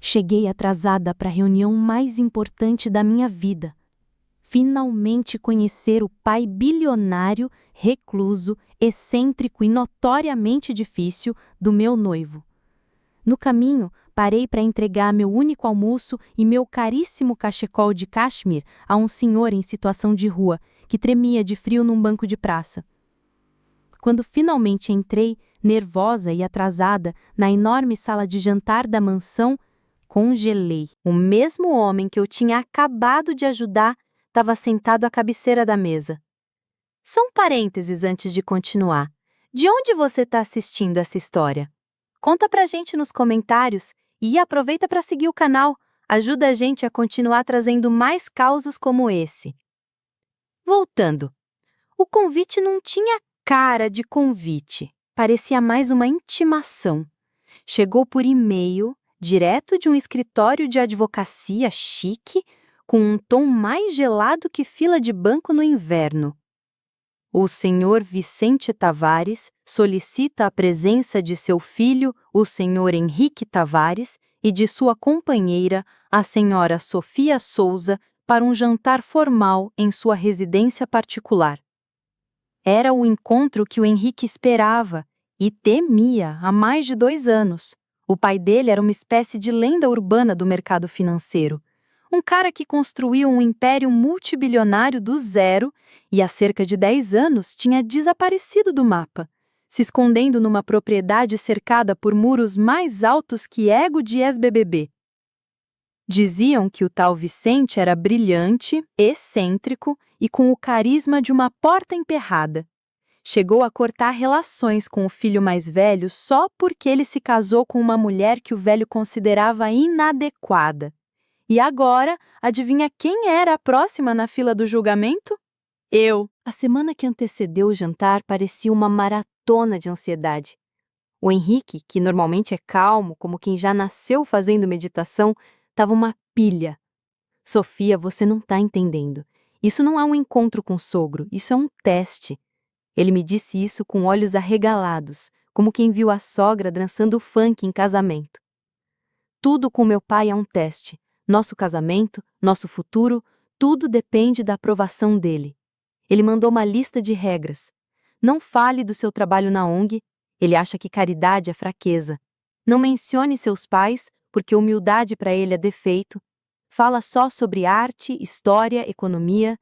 Cheguei atrasada para a reunião mais importante da minha vida. Finalmente conhecer o pai bilionário, recluso, excêntrico e notoriamente difícil do meu noivo. No caminho, parei para entregar meu único almoço e meu caríssimo cachecol de cashmere a um senhor em situação de rua, que tremia de frio num banco de praça. Quando finalmente entrei, nervosa e atrasada, na enorme sala de jantar da mansão, congelei. O mesmo homem que eu tinha acabado de ajudar estava sentado à cabeceira da mesa. Só um parênteses antes de continuar. De onde você está assistindo essa história? Conta pra gente nos comentários e aproveita para seguir o canal. Ajuda a gente a continuar trazendo mais causos como esse. Voltando. O convite não tinha cara de convite. Parecia mais uma intimação. Chegou por e-mail, direto de um escritório de advocacia chique, com um tom mais gelado que fila de banco no inverno. O senhor Vicente Tavares solicita a presença de seu filho, o senhor Henrique Tavares, e de sua companheira, a senhora Sofia Souza, para um jantar formal em sua residência particular. Era o encontro que o Henrique esperava e temia há mais de 2 anos. O pai dele era uma espécie de lenda urbana do mercado financeiro. Um cara que construiu um império multibilionário do zero e há cerca de 10 anos tinha desaparecido do mapa, se escondendo numa propriedade cercada por muros mais altos que ego de ex-BBB. Diziam que o tal Vicente era brilhante, excêntrico e com o carisma de uma porta emperrada. Chegou a cortar relações com o filho mais velho só porque ele se casou com uma mulher que o velho considerava inadequada. E agora, adivinha quem era a próxima na fila do julgamento? Eu. A semana que antecedeu o jantar parecia uma maratona de ansiedade. O Henrique, que normalmente é calmo, como quem já nasceu fazendo meditação, estava uma pilha. Sofia, você não está entendendo. Isso não é um encontro com o sogro, isso é um teste. Ele me disse isso com olhos arregalados, como quem viu a sogra dançando funk em casamento. Tudo com meu pai é um teste. Nosso casamento, nosso futuro, tudo depende da aprovação dele. Ele mandou uma lista de regras. Não fale do seu trabalho na ONG, ele acha que caridade é fraqueza. Não mencione seus pais, porque humildade para ele é defeito. Fala só sobre arte, história, economia.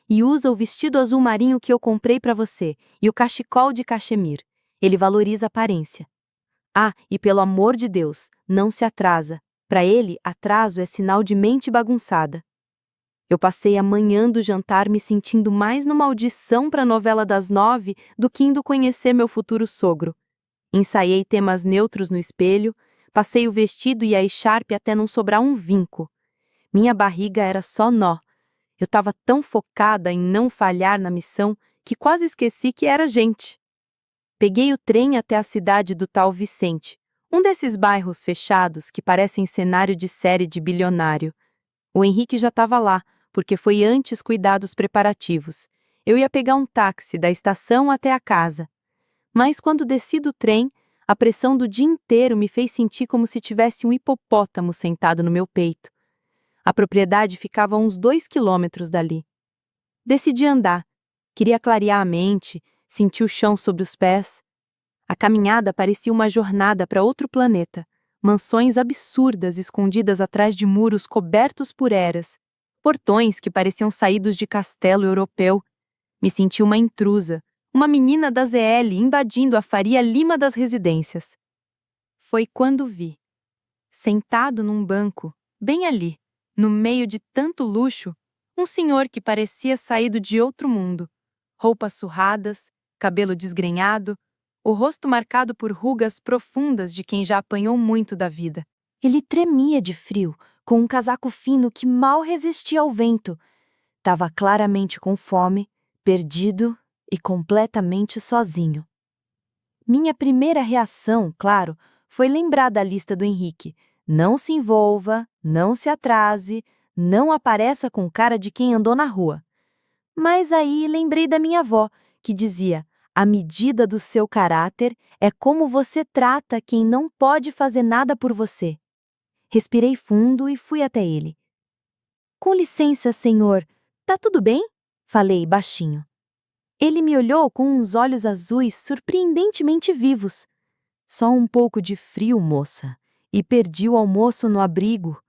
E usa o vestido azul marinho que eu comprei para você e o cachecol de cachemir. Ele valoriza a aparência. Ah, e pelo amor de Deus, não se atrasa. Para ele, atraso é sinal de mente bagunçada. Eu passei a manhã do jantar me sentindo mais numa audição para a novela das 9 do que indo conhecer meu futuro sogro. Ensaiei temas neutros no espelho, passei o vestido e a echarpe até não sobrar um vinco. Minha barriga era só nó. Eu estava tão focada em não falhar na missão que quase esqueci que era gente. Peguei o trem até a cidade do tal Vicente, um desses bairros fechados que parecem cenário de série de bilionário. O Henrique já estava lá, porque foi antes cuidar dos preparativos. Eu ia pegar um táxi da estação até a casa. Mas quando desci do trem, a pressão do dia inteiro me fez sentir como se tivesse um hipopótamo sentado no meu peito. A propriedade ficava a uns 2 quilômetros dali. Decidi andar. Queria clarear a mente, sentir o chão sob os pés. A caminhada parecia uma jornada para outro planeta. Mansões absurdas escondidas atrás de muros cobertos por eras. Portões que pareciam saídos de castelo europeu. Me senti uma intrusa, uma menina da ZL invadindo a Faria Lima das residências. Foi quando vi. Sentado num banco, bem ali, no meio de tanto luxo, um senhor que parecia saído de outro mundo. Roupas surradas, cabelo desgrenhado, o rosto marcado por rugas profundas de quem já apanhou muito da vida. Ele tremia de frio, com um casaco fino que mal resistia ao vento. Estava claramente com fome, perdido e completamente sozinho. Minha primeira reação, claro, foi lembrar da lista do Henrique. Não se envolva, não se atrase, não apareça com cara de quem andou na rua. Mas aí lembrei da minha avó, que dizia: a medida do seu caráter é como você trata quem não pode fazer nada por você. Respirei fundo e fui até ele. Com licença, senhor. Tá tudo bem? Falei baixinho. Ele me olhou com uns olhos azuis surpreendentemente vivos. Só um pouco de frio, moça. E perdi o almoço no abrigo.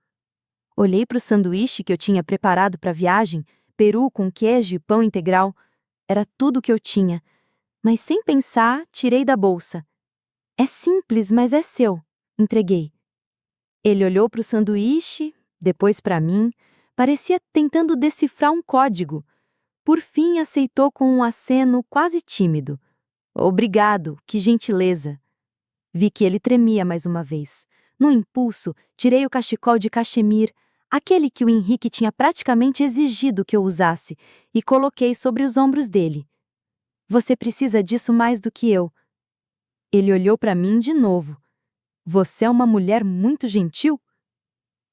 Olhei para o sanduíche que eu tinha preparado para a viagem, peru com queijo e pão integral. Era tudo o que eu tinha. Mas sem pensar, tirei da bolsa. É simples, mas é seu. Entreguei. Ele olhou para o sanduíche, depois para mim, parecia tentando decifrar um código. Por fim, aceitou com um aceno quase tímido. Obrigado, que gentileza. Vi que ele tremia mais uma vez. No impulso, tirei o cachecol de cachemir, aquele que o Henrique tinha praticamente exigido que eu usasse, e coloquei sobre os ombros dele. Você precisa disso mais do que eu. Ele olhou para mim de novo. Você é uma mulher muito gentil?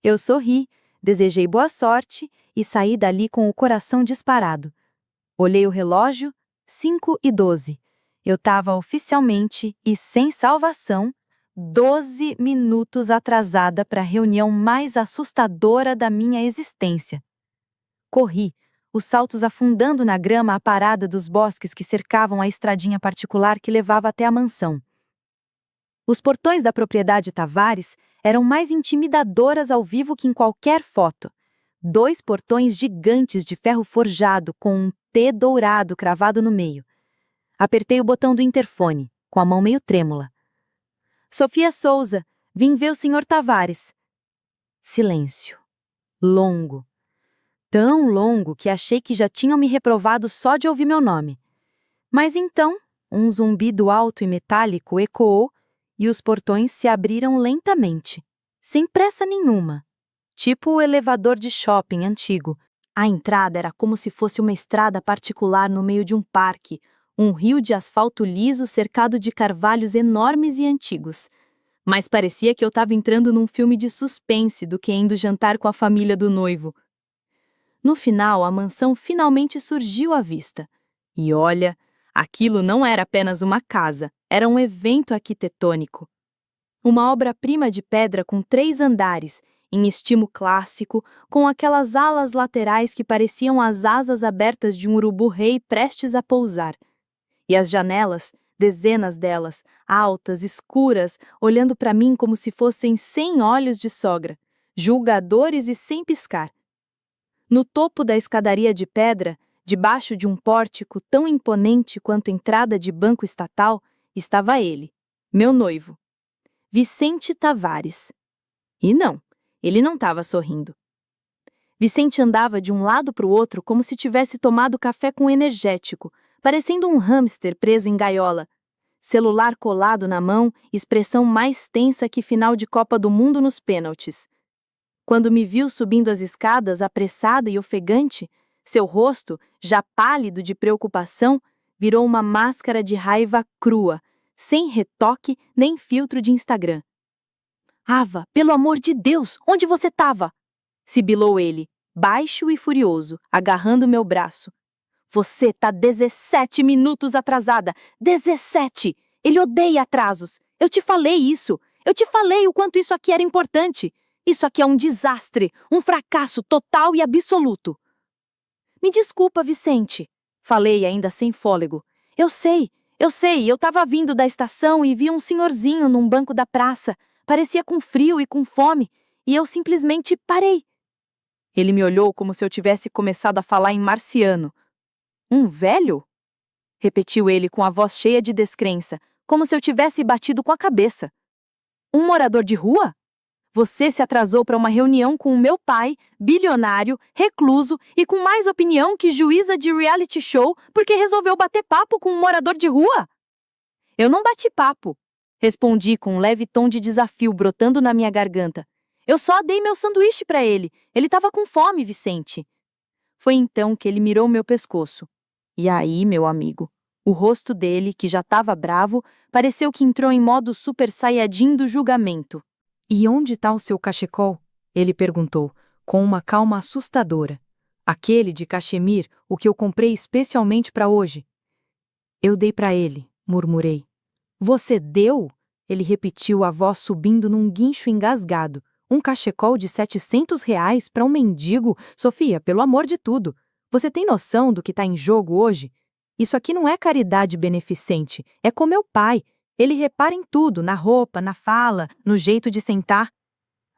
Eu sorri, desejei boa sorte e saí dali com o coração disparado. Olhei o relógio, 5:12. Eu estava oficialmente e sem salvação 12 minutos atrasada para a reunião mais assustadora da minha existência. Corri, os saltos afundando na grama à parada dos bosques que cercavam a estradinha particular que levava até a mansão. Os portões da propriedade Tavares eram mais intimidadoras ao vivo que em qualquer foto. 2 portões gigantes de ferro forjado com um T dourado cravado no meio. Apertei o botão do interfone, com a mão meio trêmula. Sofia Souza, vim ver o Sr. Tavares. Silêncio. Longo. Tão longo que achei que já tinham me reprovado só de ouvir meu nome. Mas então, um zumbido alto e metálico ecoou e os portões se abriram lentamente, sem pressa nenhuma. Tipo o elevador de shopping antigo. A entrada era como se fosse uma estrada particular no meio de um parque, um rio de asfalto liso cercado de carvalhos enormes e antigos. Mas parecia que eu estava entrando num filme de suspense do que indo jantar com a família do noivo. No final, a mansão finalmente surgiu à vista. E olha, aquilo não era apenas uma casa, era um evento arquitetônico. Uma obra-prima de pedra com 3 andares, em estilo clássico, com aquelas alas laterais que pareciam as asas abertas de um urubu-rei prestes a pousar. E as janelas, dezenas delas, altas, escuras, olhando para mim como se fossem 100 olhos de sogra, julgadores e sem piscar. No topo da escadaria de pedra, debaixo de um pórtico tão imponente quanto entrada de banco estatal, estava ele, meu noivo, Vicente Tavares. E não, ele não estava sorrindo. Vicente andava de um lado para o outro como se tivesse tomado café com energético, parecendo um hamster preso em gaiola. Celular colado na mão, expressão mais tensa que final de Copa do Mundo nos pênaltis. Quando me viu subindo as escadas, apressada e ofegante, seu rosto, já pálido de preocupação, virou uma máscara de raiva crua, sem retoque nem filtro de Instagram. Ava, pelo amor de Deus, onde você estava? Sibilou ele, baixo e furioso, agarrando meu braço. Você tá 17 minutos atrasada! 17! Ele odeia atrasos! Eu te falei isso! Eu te falei o quanto isso aqui era importante! Isso aqui é um desastre, um fracasso total e absoluto. Me desculpa, Vicente, falei ainda sem fôlego. Eu sei, eu tava vindo da estação e vi um senhorzinho num banco da praça, parecia com frio e com fome, e eu simplesmente parei. Ele me olhou como se eu tivesse começado a falar em marciano. Um velho? Repetiu ele com a voz cheia de descrença, como se eu tivesse batido com a cabeça. Um morador de rua? Você se atrasou para uma reunião com o meu pai, bilionário, recluso e com mais opinião que juíza de reality show porque resolveu bater papo com um morador de rua? Eu não bati papo, respondi com um leve tom de desafio brotando na minha garganta. Eu só dei meu sanduíche para ele. Ele estava com fome, Vicente. Foi então que ele mirou meu pescoço. E aí, meu amigo, o rosto dele, que já estava bravo, pareceu que entrou em modo super saiyajin do julgamento. E onde está o seu cachecol? Ele perguntou, com uma calma assustadora. Aquele de cachemir, o que eu comprei especialmente para hoje. Eu dei para ele, murmurei. Você deu? Ele repetiu, a voz subindo num guincho engasgado. Um cachecol de R$ 700 para um mendigo? Sofia, pelo amor de tudo, você tem noção do que está em jogo hoje? Isso aqui não é caridade beneficente, é com meu pai. Ele repara em tudo, na roupa, na fala, no jeito de sentar.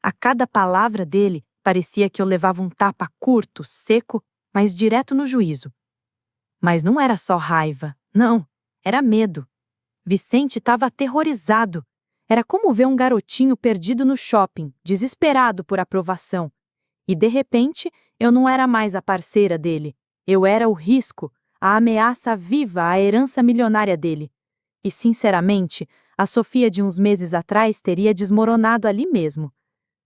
A cada palavra dele, parecia que eu levava um tapa curto, seco, mas direto no juízo. Mas não era só raiva, não, era medo. Vicente estava aterrorizado. Era como ver um garotinho perdido no shopping, desesperado por aprovação. E, de repente, eu não era mais a parceira dele. Eu era o risco, a ameaça viva à herança milionária dele. E, sinceramente, a Sofia de uns meses atrás teria desmoronado ali mesmo.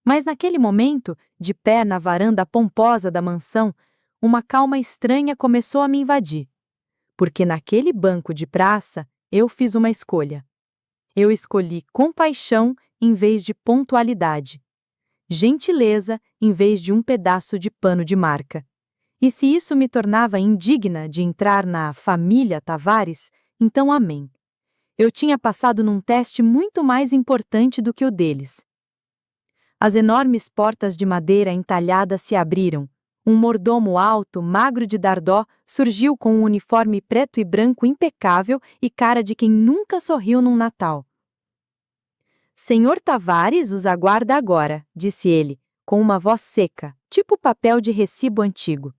Mas naquele momento, de pé na varanda pomposa da mansão, uma calma estranha começou a me invadir. Porque naquele banco de praça, eu fiz uma escolha. Eu escolhi compaixão em vez de pontualidade. Gentileza em vez de um pedaço de pano de marca. E se isso me tornava indigna de entrar na família Tavares, então amém. Eu tinha passado num teste muito mais importante do que o deles. As enormes portas de madeira entalhada se abriram. Um mordomo alto, magro de dardó, surgiu com um uniforme preto e branco impecável e cara de quem nunca sorriu num Natal. Senhor Tavares os aguarda agora, disse ele, com uma voz seca, tipo papel de recibo antigo.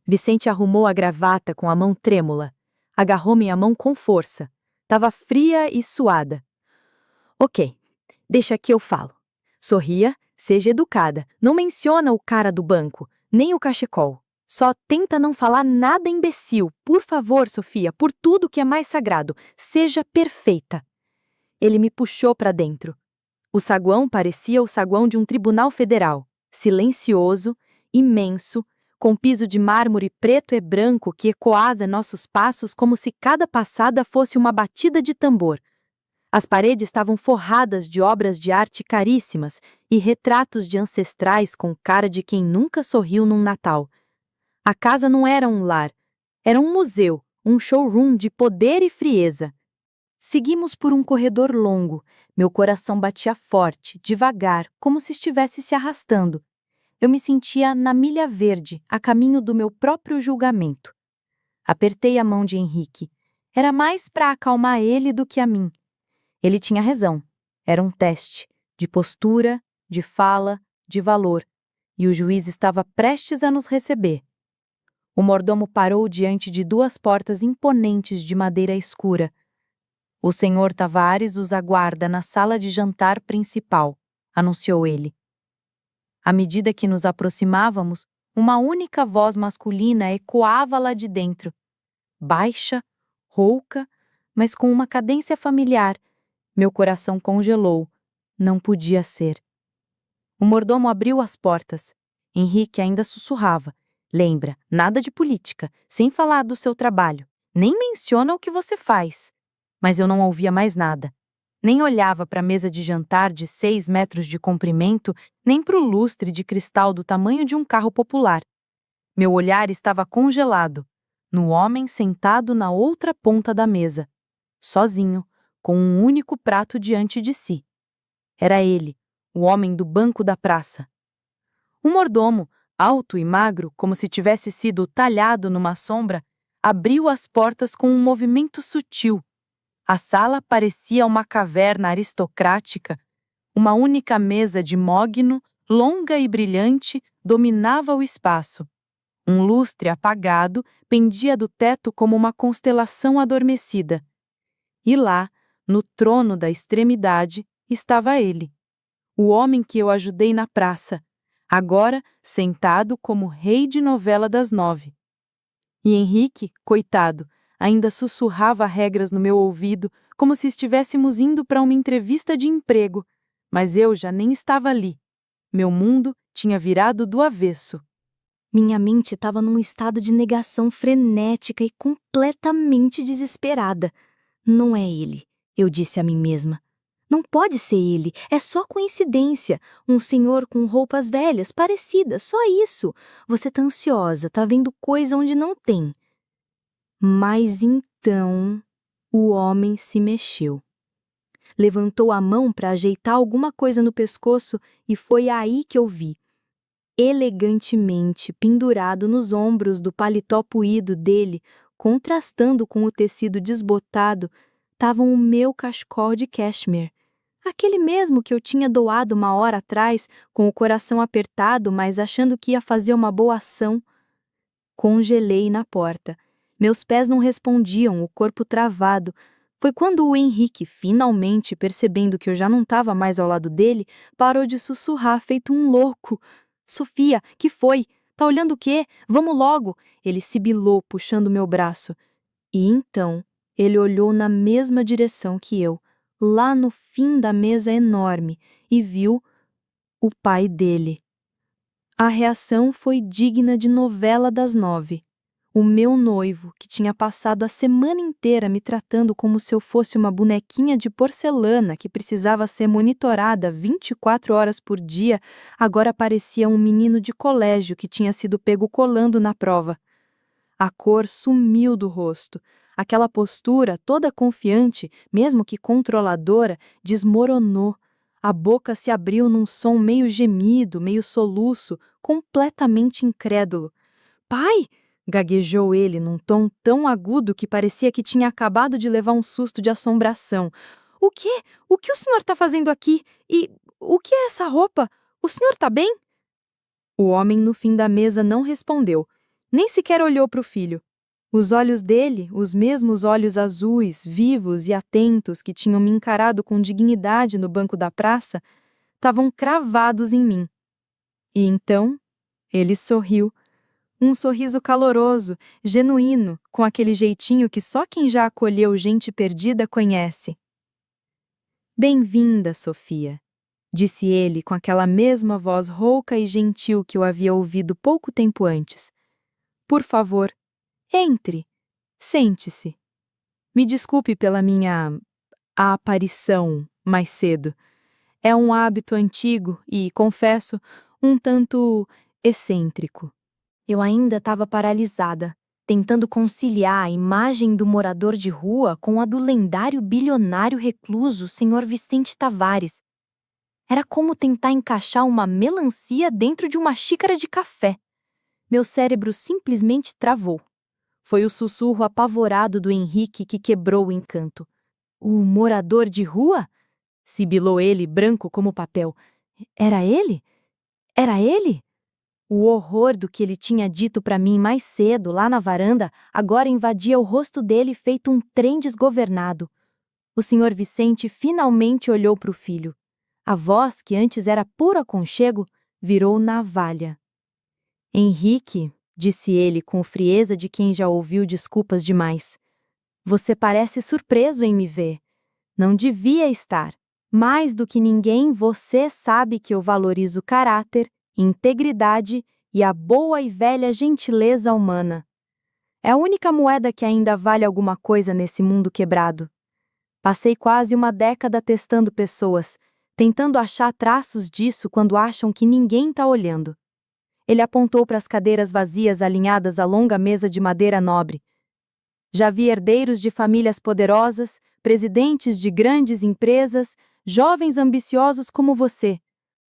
Vicente arrumou a gravata com a mão trêmula. Agarrou minha mão com força. Tava fria e suada. Ok, deixa que eu falo. Sorria, seja educada, não menciona o cara do banco, nem o cachecol. Só tenta não falar nada imbecil. Por favor, Sofia, por tudo que é mais sagrado, seja perfeita. Ele me puxou para dentro. O saguão parecia o saguão de um tribunal federal, silencioso, imenso, com piso de mármore preto e branco que ecoava nossos passos como se cada passada fosse uma batida de tambor. As paredes estavam forradas de obras de arte caríssimas e retratos de ancestrais com cara de quem nunca sorriu num Natal. A casa não era um lar, era um museu, um showroom de poder e frieza. Seguimos por um corredor longo. Meu coração batia forte, devagar, como se estivesse se arrastando. Eu me sentia na milha verde, a caminho do meu próprio julgamento. Apertei a mão de Henrique. Era mais para acalmar ele do que a mim. Ele tinha razão. Era um teste, de postura, de fala, de valor, e o juiz estava prestes a nos receber. O mordomo parou diante de duas portas imponentes de madeira escura. O senhor Tavares os aguarda na sala de jantar principal, anunciou ele. À medida que nos aproximávamos, uma única voz masculina ecoava lá de dentro. Baixa, rouca, mas com uma cadência familiar. Meu coração congelou. Não podia ser. O mordomo abriu as portas. Henrique ainda sussurrava. Lembra, nada de política, sem falar do seu trabalho. Nem menciona o que você faz. Mas eu não ouvia mais nada. Nem olhava para a mesa de jantar de 6 metros de comprimento, nem para o lustre de cristal do tamanho de um carro popular. Meu olhar estava congelado, no homem sentado na outra ponta da mesa, sozinho, com um único prato diante de si. Era ele, o homem do banco da praça. O mordomo, alto e magro, como se tivesse sido talhado numa sombra, abriu as portas com um movimento sutil. A sala parecia uma caverna aristocrática. Uma única mesa de mogno, longa e brilhante, dominava o espaço. Um lustre apagado pendia do teto como uma constelação adormecida. E lá, no trono da extremidade, estava ele, o homem que eu ajudei na praça, agora sentado como rei de novela das 9. E Henrique, coitado, ainda sussurrava regras no meu ouvido, como se estivéssemos indo para uma entrevista de emprego, mas eu já nem estava ali. Meu mundo tinha virado do avesso. Minha mente estava num estado de negação frenética e completamente desesperada. Não é ele, eu disse a mim mesma. Não pode ser ele, é só coincidência. Um senhor com roupas velhas, parecidas, só isso. Você tá ansiosa, tá vendo coisa onde não tem. Mas então, o homem se mexeu. Levantou a mão para ajeitar alguma coisa no pescoço e foi aí que eu vi. Elegantemente pendurado nos ombros do paletó puído dele, contrastando com o tecido desbotado, estava o meu cachecol de cashmere. Aquele mesmo que eu tinha doado uma hora atrás, com o coração apertado, mas achando que ia fazer uma boa ação. Congelei na porta. Meus pés não respondiam, o corpo travado. Foi quando o Henrique, finalmente percebendo que eu já não estava mais ao lado dele, parou de sussurrar feito um louco. Sofia, que foi? Tá olhando o quê? Vamos logo! Ele sibilou, puxando meu braço. E então, ele olhou na mesma direção que eu, lá no fim da mesa enorme, e viu o pai dele. A reação foi digna de novela das 9. O meu noivo, que tinha passado a semana inteira me tratando como se eu fosse uma bonequinha de porcelana que precisava ser monitorada 24 horas por dia, agora parecia um menino de colégio que tinha sido pego colando na prova. A cor sumiu do rosto. Aquela postura, toda confiante, mesmo que controladora, desmoronou. A boca se abriu num som meio gemido, meio soluço, completamente incrédulo. "Pai!" gaguejou ele num tom tão agudo que parecia que tinha acabado de levar um susto de assombração. "O quê? O que o senhor está fazendo aqui? E o que é essa roupa? O senhor está bem?" O homem no fim da mesa não respondeu. Nem sequer olhou para o filho. Os olhos dele, os mesmos olhos azuis, vivos e atentos que tinham me encarado com dignidade no banco da praça, estavam cravados em mim. E então, ele sorriu. Um sorriso caloroso, genuíno, com aquele jeitinho que só quem já acolheu gente perdida conhece. "Bem-vinda, Sofia", disse ele com aquela mesma voz rouca e gentil que eu havia ouvido pouco tempo antes. "Por favor, entre. Sente-se. Me desculpe pela minha aparição mais cedo. É um hábito antigo e, confesso, um tanto excêntrico." Eu ainda estava paralisada, tentando conciliar a imagem do morador de rua com a do lendário bilionário recluso Sr. Vicente Tavares. Era como tentar encaixar uma melancia dentro de uma xícara de café. Meu cérebro simplesmente travou. Foi o sussurro apavorado do Henrique que quebrou o encanto. "O morador de rua?" sibilou ele, branco como papel. Era ele? Era ele? O horror do que ele tinha dito para mim mais cedo, lá na varanda, agora invadia o rosto dele feito um trem desgovernado. O Sr. Vicente finalmente olhou para o filho. A voz, que antes era puro aconchego, virou navalha. "Henrique", disse ele com frieza de quem já ouviu desculpas demais. "Você parece surpreso em me ver. Não devia estar. Mais do que ninguém, você sabe que eu valorizo caráter, integridade e a boa e velha gentileza humana. É a única moeda que ainda vale alguma coisa nesse mundo quebrado. Passei quase uma década testando pessoas, tentando achar traços disso quando acham que ninguém está olhando." Ele apontou para as cadeiras vazias alinhadas à longa mesa de madeira nobre. "Já vi herdeiros de famílias poderosas, presidentes de grandes empresas, jovens ambiciosos como você.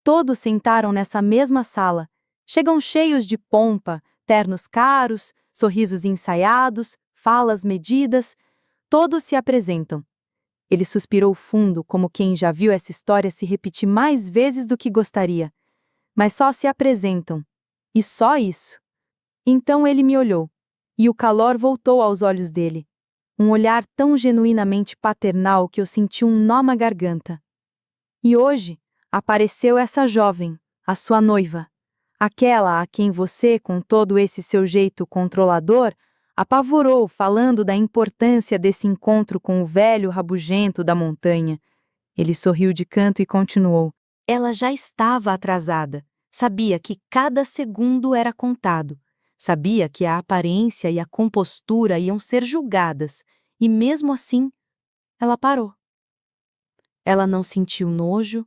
Todos sentaram nessa mesma sala. Chegam cheios de pompa, ternos caros, sorrisos ensaiados, falas medidas. Todos se apresentam." Ele suspirou fundo, como quem já viu essa história se repetir mais vezes do que gostaria. "Mas só se apresentam. E só isso." Então ele me olhou, e o calor voltou aos olhos dele. Um olhar tão genuinamente paternal que eu senti um nó na garganta. "E hoje apareceu essa jovem, a sua noiva. Aquela a quem você, com todo esse seu jeito controlador, apavorou falando da importância desse encontro com o velho rabugento da montanha." Ele sorriu de canto e continuou. "Ela já estava atrasada. Sabia que cada segundo era contado. Sabia que a aparência e a compostura iam ser julgadas. E mesmo assim, ela parou. Ela não sentiu nojo,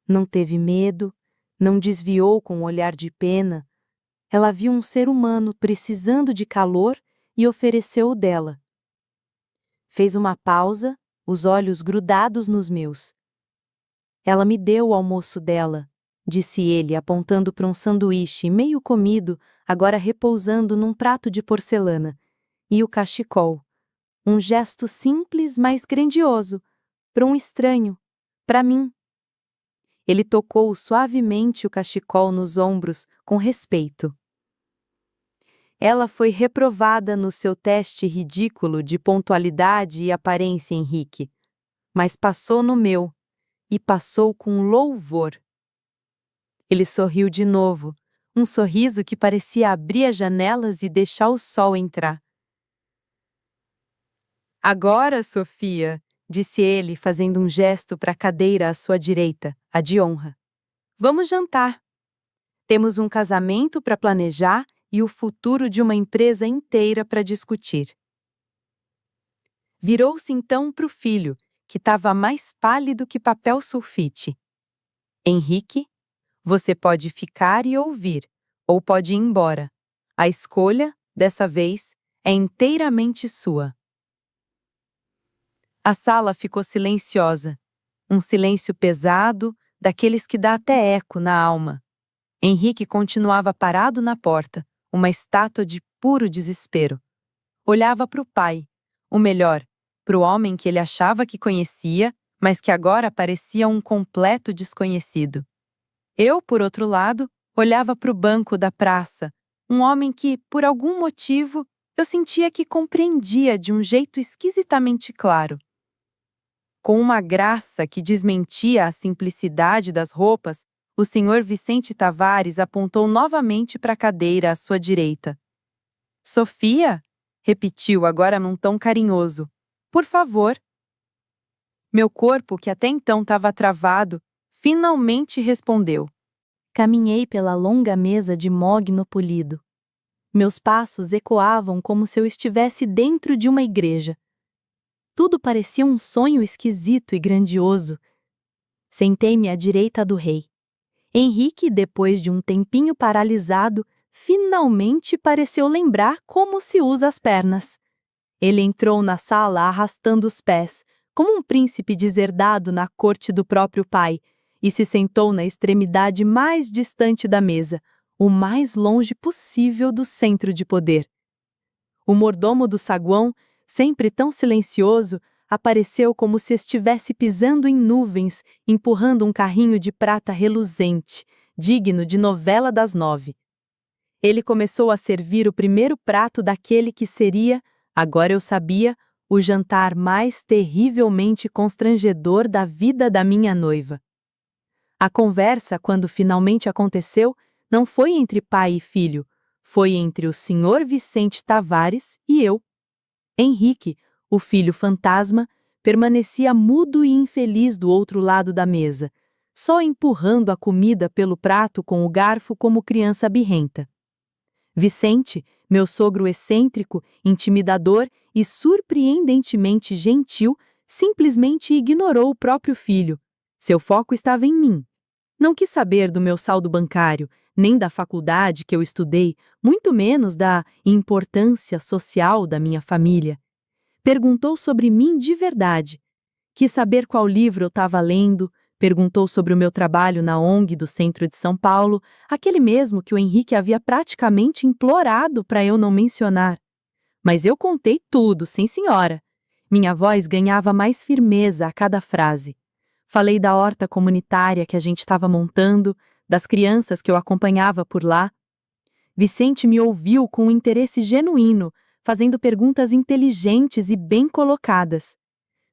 não teve medo, não desviou com um olhar de pena. Ela viu um ser humano precisando de calor e ofereceu o dela. Fez uma pausa, os olhos grudados nos meus. Ela me deu o almoço dela, disse ele, apontando para um sanduíche meio comido, agora repousando num prato de porcelana, e o cachecol. Um gesto simples, mas grandioso, para um estranho, para mim. Ele tocou suavemente o cachecol nos ombros, com respeito. Ela foi reprovada no seu teste ridículo de pontualidade e aparência, Henrique, mas passou no meu, e passou com louvor. Ele sorriu de novo, um sorriso que parecia abrir as janelas e deixar o sol entrar. Agora, Sofia, disse ele, fazendo um gesto para a cadeira à sua direita, a de honra. Vamos jantar. Temos um casamento para planejar e o futuro de uma empresa inteira para discutir. Virou-se então para o filho, que estava mais pálido que papel sulfite. Henrique, você pode ficar e ouvir, ou pode ir embora. A escolha, dessa vez, é inteiramente sua. A sala ficou silenciosa, um silêncio pesado, daqueles que dá até eco na alma. Henrique continuava parado na porta, uma estátua de puro desespero. Olhava para o pai, ou melhor, para o homem que ele achava que conhecia, mas que agora parecia um completo desconhecido. Eu, por outro lado, olhava para o banco da praça, um homem que, por algum motivo, eu sentia que compreendia de um jeito esquisitamente claro. Com uma graça que desmentia a simplicidade das roupas, o Sr. Vicente Tavares apontou novamente para a cadeira à sua direita. Sofia? Repetiu agora num tom carinhoso. Por favor. Meu corpo, que até então estava travado, finalmente respondeu. Caminhei pela longa mesa de mogno polido. Meus passos ecoavam como se eu estivesse dentro de uma igreja. Tudo parecia um sonho esquisito e grandioso. Sentei-me à direita do rei. Henrique, depois de um tempinho paralisado, finalmente pareceu lembrar como se usa as pernas. Ele entrou na sala arrastando os pés, como um príncipe deserdado na corte do próprio pai, e se sentou na extremidade mais distante da mesa, o mais longe possível do centro de poder. O mordomo do saguão, sempre tão silencioso, apareceu como se estivesse pisando em nuvens, empurrando um carrinho de prata reluzente, digno de novela das 9. Ele começou a servir o primeiro prato daquele que seria, agora eu sabia, o jantar mais terrivelmente constrangedor da vida da minha noiva. A conversa, quando finalmente aconteceu, não foi entre pai e filho, foi entre o Sr. Vicente Tavares e eu. Henrique, o filho fantasma, permanecia mudo e infeliz do outro lado da mesa, só empurrando a comida pelo prato com o garfo como criança birrenta. Vicente, meu sogro excêntrico, intimidador e surpreendentemente gentil, simplesmente ignorou o próprio filho. Seu foco estava em mim. Não quis saber do meu saldo bancário, nem da faculdade que eu estudei, muito menos da importância social da minha família. Perguntou sobre mim de verdade. Quis saber qual livro eu estava lendo, perguntou sobre o meu trabalho na ONG do centro de São Paulo, aquele mesmo que o Henrique havia praticamente implorado para eu não mencionar. Mas eu contei tudo, sim senhora. Minha voz ganhava mais firmeza a cada frase. Falei da horta comunitária que a gente estava montando, das crianças que eu acompanhava por lá. Vicente me ouviu com um interesse genuíno, fazendo perguntas inteligentes e bem colocadas.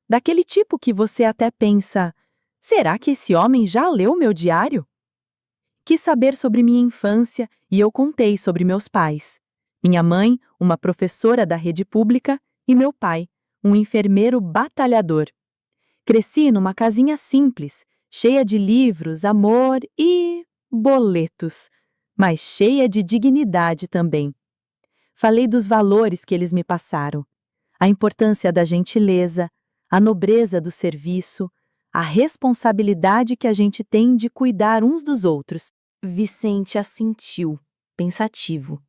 Daquele tipo que você até pensa, será que esse homem já leu meu diário? Quis saber sobre minha infância e eu contei sobre meus pais. Minha mãe, uma professora da rede pública, e meu pai, um enfermeiro batalhador. Cresci numa casinha simples, cheia de livros, amor e boletos, mas cheia de dignidade também. Falei dos valores que eles me passaram, a importância da gentileza, a nobreza do serviço, a responsabilidade que a gente tem de cuidar uns dos outros. Vicente assentiu, pensativo.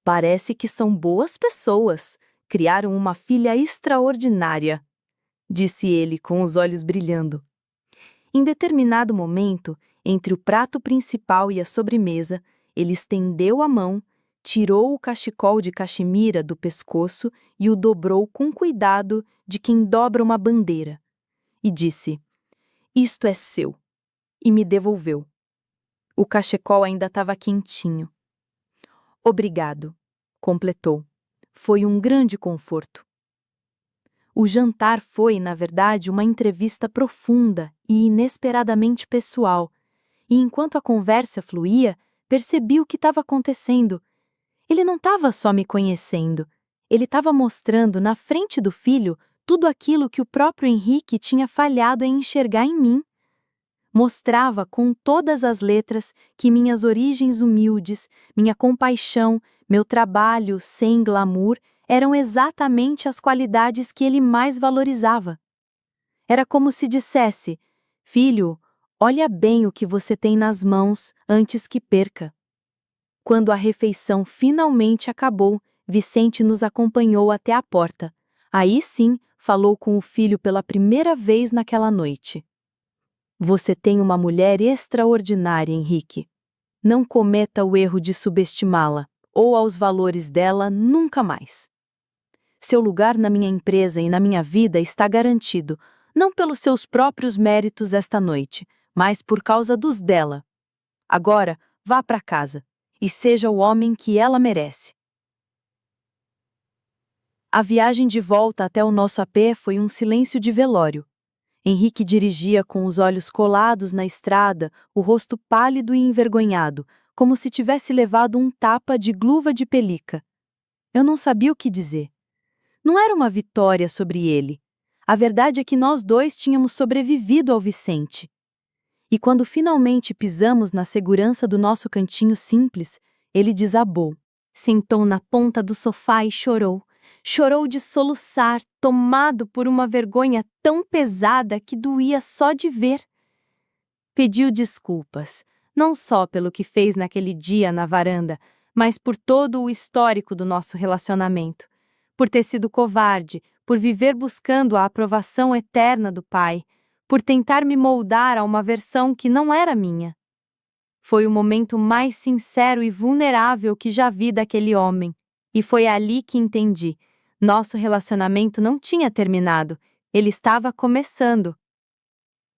Parece que são boas pessoas, criaram uma filha extraordinária. disse ele com os olhos brilhando. Em determinado momento, entre o prato principal e a sobremesa, ele estendeu a mão, tirou o cachecol de caxemira do pescoço e o dobrou com cuidado de quem dobra uma bandeira, e disse: "Isto é seu", e me devolveu. O cachecol ainda estava quentinho. "Obrigado", completou. "Foi um grande conforto." O jantar foi, na verdade, uma entrevista profunda e inesperadamente pessoal, e enquanto a conversa fluía, percebi o que estava acontecendo. Ele não estava só me conhecendo, ele estava mostrando na frente do filho tudo aquilo que o próprio Henrique tinha falhado em enxergar em mim. Mostrava com todas as letras que minhas origens humildes, minha compaixão, meu trabalho sem glamour eram exatamente as qualidades que ele mais valorizava. Era como se dissesse: "Filho, olha bem o que você tem nas mãos antes que perca." Quando a refeição finalmente acabou, Vicente nos acompanhou até a porta. Aí sim, falou com o filho pela primeira vez naquela noite. "Você tem uma mulher extraordinária, Henrique. Não cometa o erro de subestimá-la, ou aos valores dela nunca mais. Seu lugar na minha empresa e na minha vida está garantido, não pelos seus próprios méritos esta noite, mas por causa dos dela. Agora, vá para casa, e seja o homem que ela merece." A viagem de volta até o nosso apê foi um silêncio de velório. Henrique dirigia com os olhos colados na estrada, o rosto pálido e envergonhado, como se tivesse levado um tapa de gluva de pelica. Eu não sabia o que dizer. Não era uma vitória sobre ele. A verdade é que nós dois tínhamos sobrevivido ao Vicente. E quando finalmente pisamos na segurança do nosso cantinho simples, ele desabou. Sentou na ponta do sofá e chorou. Chorou de soluçar, tomado por uma vergonha tão pesada que doía só de ver. Pediu desculpas, não só pelo que fez naquele dia na varanda, mas por todo o histórico do nosso relacionamento. Por ter sido covarde, por viver buscando a aprovação eterna do pai, por tentar me moldar a uma versão que não era minha. Foi o momento mais sincero e vulnerável que já vi daquele homem, e foi ali que entendi. Nosso relacionamento não tinha terminado, ele estava começando.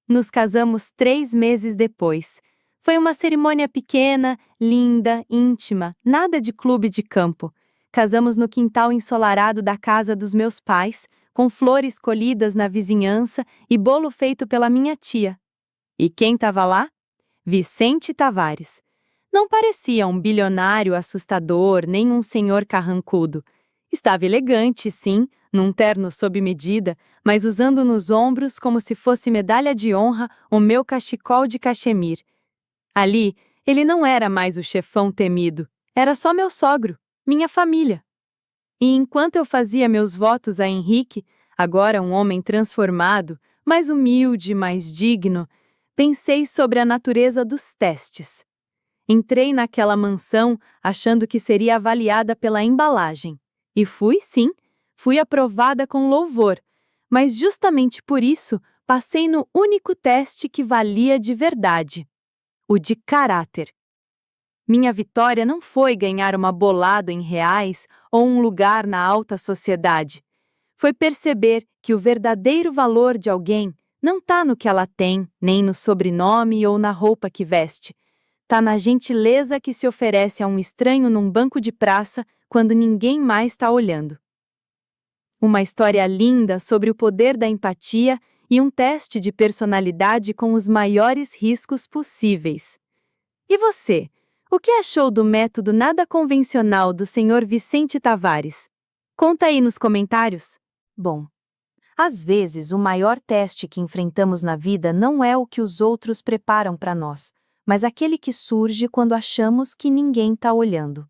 Nos casamos 3 meses depois. Foi uma cerimônia pequena, linda, íntima, nada de clube de campo. Casamos no quintal ensolarado da casa dos meus pais, com flores colhidas na vizinhança e bolo feito pela minha tia. E quem estava lá? Vicente Tavares. Não parecia um bilionário assustador, nem um senhor carrancudo. Estava elegante, sim, num terno sob medida, mas usando nos ombros como se fosse medalha de honra o meu cachecol de cachemir. Ali, ele não era mais o chefão temido, era só meu sogro, minha família. E enquanto eu fazia meus votos a Henrique, agora um homem transformado, mais humilde, mais digno, pensei sobre a natureza dos testes. Entrei naquela mansão achando que seria avaliada pela embalagem. E fui, sim, fui aprovada com louvor, mas justamente por isso passei no único teste que valia de verdade: o de caráter. Minha vitória não foi ganhar uma bolada em reais ou um lugar na alta sociedade. Foi perceber que o verdadeiro valor de alguém não está no que ela tem, nem no sobrenome ou na roupa que veste. Está na gentileza que se oferece a um estranho num banco de praça quando ninguém mais está olhando. Uma história linda sobre o poder da empatia e um teste de personalidade com os maiores riscos possíveis. E você? O que achou do método nada convencional do Sr. Vicente Tavares? Conta aí nos comentários. Bom, às vezes o maior teste que enfrentamos na vida não é o que os outros preparam para nós, mas aquele que surge quando achamos que ninguém está olhando.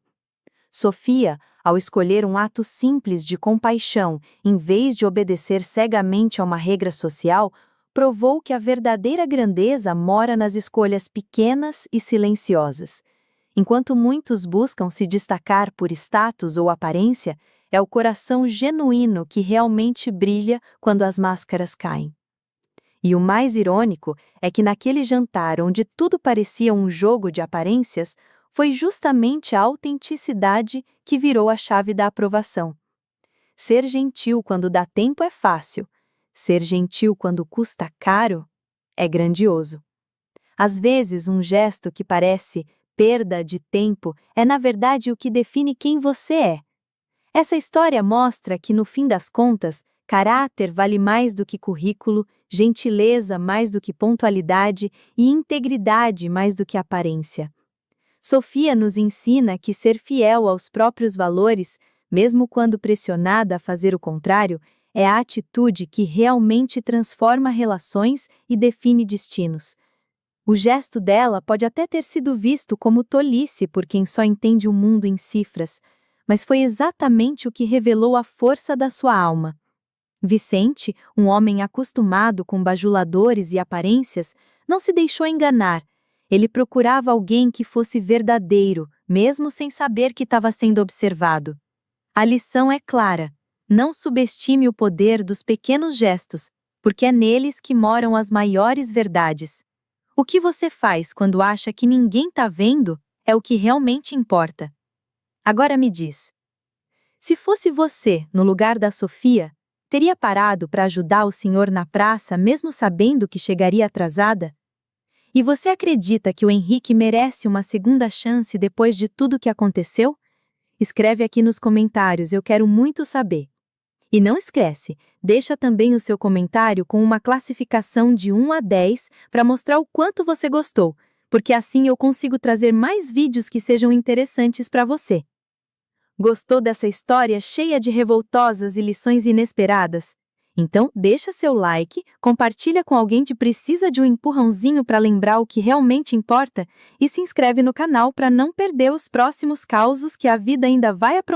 Sofia, ao escolher um ato simples de compaixão, em vez de obedecer cegamente a uma regra social, provou que a verdadeira grandeza mora nas escolhas pequenas e silenciosas. Enquanto muitos buscam se destacar por status ou aparência, é o coração genuíno que realmente brilha quando as máscaras caem. E o mais irônico é que naquele jantar onde tudo parecia um jogo de aparências, foi justamente a autenticidade que virou a chave da aprovação. Ser gentil quando dá tempo é fácil. Ser gentil quando custa caro é grandioso. Às vezes, um gesto que parece perda de tempo é, na verdade, o que define quem você é. Essa história mostra que, no fim das contas, caráter vale mais do que currículo, gentileza mais do que pontualidade e integridade mais do que aparência. Sofia nos ensina que ser fiel aos próprios valores, mesmo quando pressionada a fazer o contrário, é a atitude que realmente transforma relações e define destinos. O gesto dela pode até ter sido visto como tolice por quem só entende o mundo em cifras, mas foi exatamente o que revelou a força da sua alma. Vicente, um homem acostumado com bajuladores e aparências, não se deixou enganar. Ele procurava alguém que fosse verdadeiro, mesmo sem saber que estava sendo observado. A lição é clara: não subestime o poder dos pequenos gestos, porque é neles que moram as maiores verdades. O que você faz quando acha que ninguém está vendo é o que realmente importa. Agora me diz, se fosse você no lugar da Sofia, teria parado para ajudar o senhor na praça mesmo sabendo que chegaria atrasada? E você acredita que o Henrique merece uma segunda chance depois de tudo que aconteceu? Escreve aqui nos comentários, eu quero muito saber. E não esquece, deixa também o seu comentário com uma classificação de 1 a 10 para mostrar o quanto você gostou, porque assim eu consigo trazer mais vídeos que sejam interessantes para você. Gostou dessa história cheia de revoltosas e lições inesperadas? Então, deixa seu like, compartilha com alguém que precisa de um empurrãozinho para lembrar o que realmente importa e se inscreve no canal para não perder os próximos causos que a vida ainda vai aprontar.